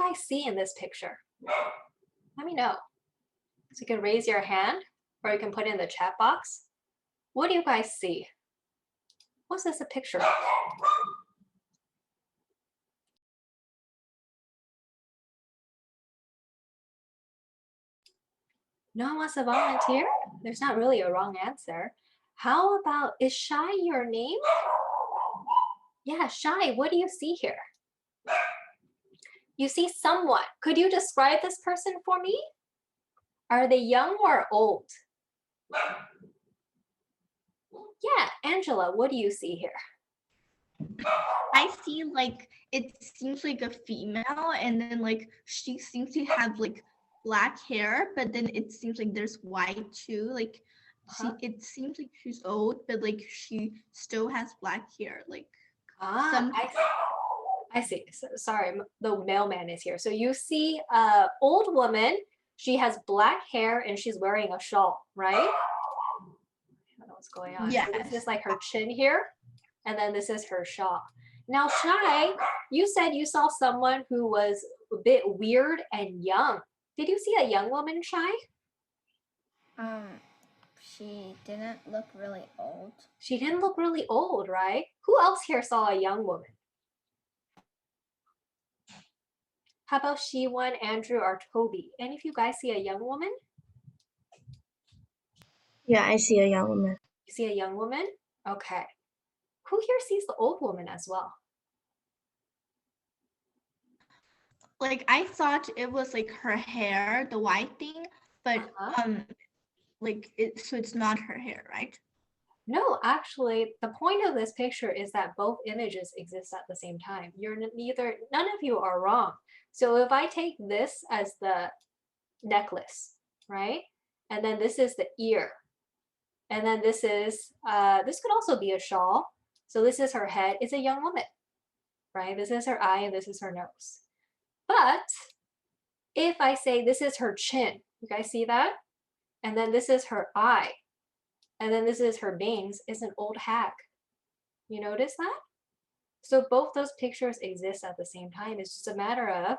guys see in this picture? Let me know. So you can raise your hand or you can put it in the chat box. What do you guys see? What's this a picture of? No one wants to volunteer? There's not really a wrong answer. How about, is Shy your name? Yeah, Shy, what do you see here? You see someone. Could you describe this person for me? Are they young or old? Yeah, Angela, what do you see here? I see like it seems like a female, and then like she seems to have like black hair, but then it seems like there's white too. Like it seems like she's old, but like she still has black hair. Like I see. So, sorry, the mailman is here. So you see an old woman. She has black hair and she's wearing a shawl, right? I don't know what's going on. Yes. So this is like her chin here, and then this is her shawl. Now, Shy, you said you saw someone who was a bit weird and young. Did you see a young woman, Shy? She didn't look really old. She didn't look really old, right? Who else here saw a young woman? How about Shiwon, Andrew, or Toby? Any of you guys see a young woman? Yeah, I see a young woman. You see a young woman? Okay. Who here sees the old woman as well? Like I thought it was like her hair, the white thing, but like so it's not her hair, right? No, actually, the point of this picture is that both images exist at the same time. None of you are wrong. So if I take this as the necklace, right? And then this is the ear. And then this could also be a shawl. So this is her head. It's a young woman, right? This is her eye and this is her nose. But if I say this is her chin, you guys see that? And then this is her eye. And then this is her bangs, is an old hag. You notice that? So both those pictures exist at the same time. It's just a matter of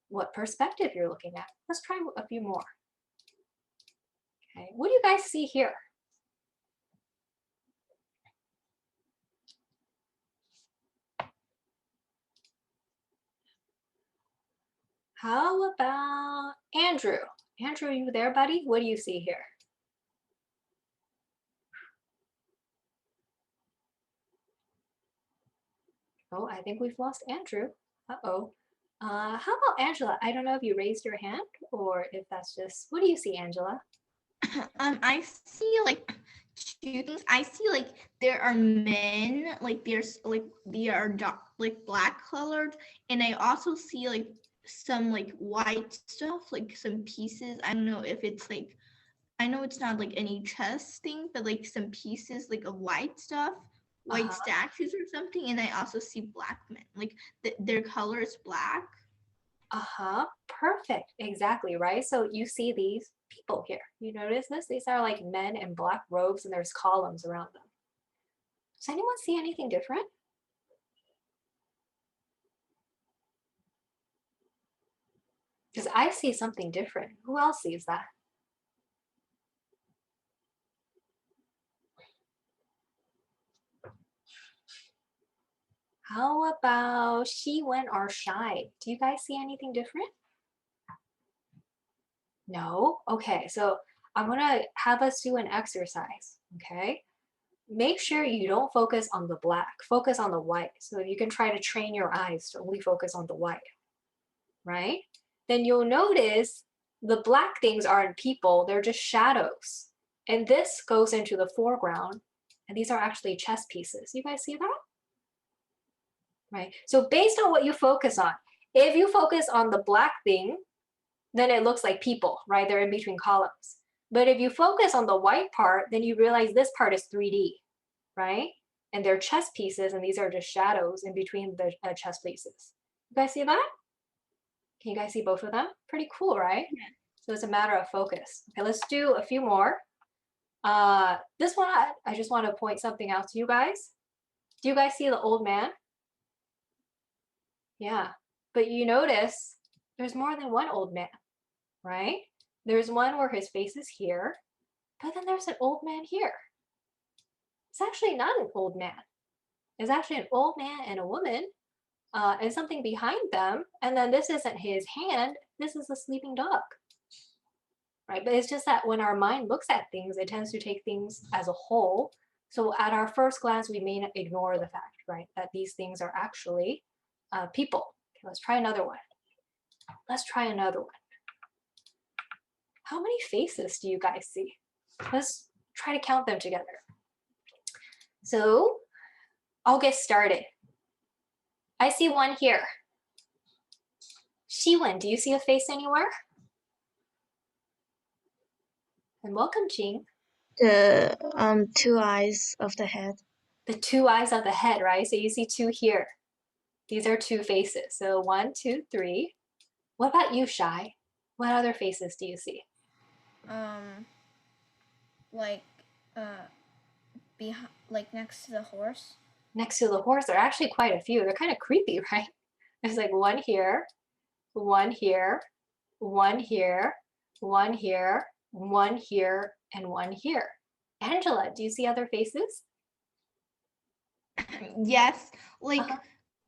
what perspective you're looking at. Let's try a few more. Okay, what do you guys see here? How about Andrew? Andrew, are you there, buddy? What do you see here? Oh, I think we've lost Andrew. Uh-oh. How about Angela? I don't know if you raised your hand or if that's just, what do you see, Angela? I see like two things. I see like there are men, like there's like they are dark, like black colored, and I also see like some like white stuff, like some pieces. I don't know if it's like, I know it's not like any chest thing, but like some pieces like of white stuff, white statues or something. And I also see black men, like their color is black. Perfect. Exactly, right? So you see these people here. You notice this? These are like men in black robes and there's columns around them. Does anyone see anything different? Because I see something different. Who else sees that? How about she went or shy? Do you guys see anything different? No? Okay, so I'm gonna have us do an exercise, okay? Make sure you don't focus on the black, focus on the white. So you can try to train your eyes to only focus on the white, right? Then you'll notice the black things aren't people, they're just shadows. And this goes into the foreground, and these are actually chess pieces. You guys see that? Right? So based on what you focus on, if you focus on the black thing, then it looks like people, right? They're in between columns. But if you focus on the white part, then you realize this part is 3D, right? And they're chess pieces, and these are just shadows in between the chess pieces. You guys see that? Can you guys see both of them? Pretty cool, right? Yeah. So it's a matter of focus. Okay, let's do a few more. This one, I just want to point something out to you guys. Do you guys see the old man? Yeah, but you notice there's more than one old man, right? There's one where his face is here, but then there's an old man here. It's actually not an old man. It's actually an old man and a woman, and something behind them. And then this isn't his hand, this is a sleeping dog, right? But it's just that when our mind looks at things, it tends to take things as a whole. So at our first glance, we may ignore the fact, right, that these things are actually people. Okay, let's try another one. Let's try another one. How many faces do you guys see? Let's try to count them together. So I'll get started. I see one here. Shiwen, do you see a face anywhere? And welcome, Jing. The 2 eyes of the head. The 2 eyes of the head, right? So you see 2 here. These are 2 faces. So 1, 2, 3. What about you, Shai? What other faces do you see? Like behind, like next to the horse. Next to the horse, there are actually quite a few. They're kind of creepy, right? There's like one here, one here, one here, one here, one here, and one here. Angela, do you see other faces? Yes, like Uh-huh.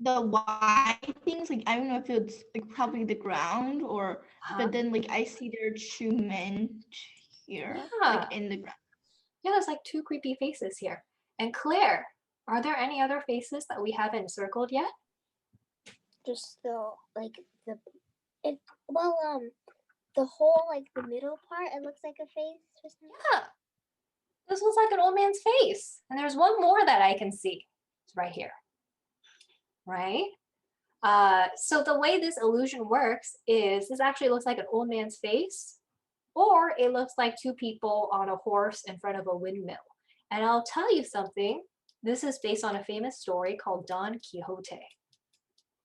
the white things, like I don't know if it's like probably the ground or, but then like I see there are 2 men here, Yeah. like in the ground. Yeah, there's like 2 creepy faces here. And Claire, are there any other faces that we haven't circled yet? Just the the whole like the middle part, it looks like a face. Just Yeah, this looks like an old man's face. And there's one more that I can see. It's right here, right? So the way this illusion works is this actually looks like an old man's face, or it looks like 2 people on a horse in front of a windmill. And I'll tell you something, this is based on a famous story called Don Quixote.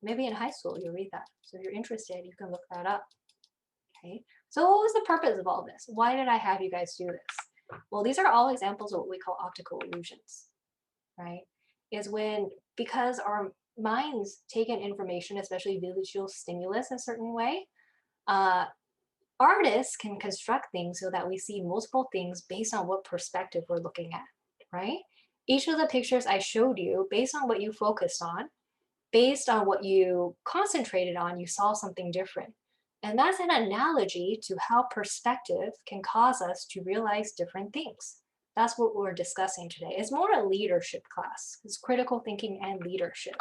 Maybe in high school you'll read that. So if you're interested, you can look that up. Okay, so what was the purpose of all this? Why did I have you guys do this? Well, these are all examples of what we call optical illusions, right? Is when, because our minds take in information, especially visual stimulus, a certain way, artists can construct things so that we see multiple things based on what perspective we're looking at, right? Each of the pictures I showed you, based on what you focused on, based on what you concentrated on, you saw something different. And that's an analogy to how perspective can cause us to realize different things. That's what we're discussing today. It's more a leadership class. It's critical thinking and leadership.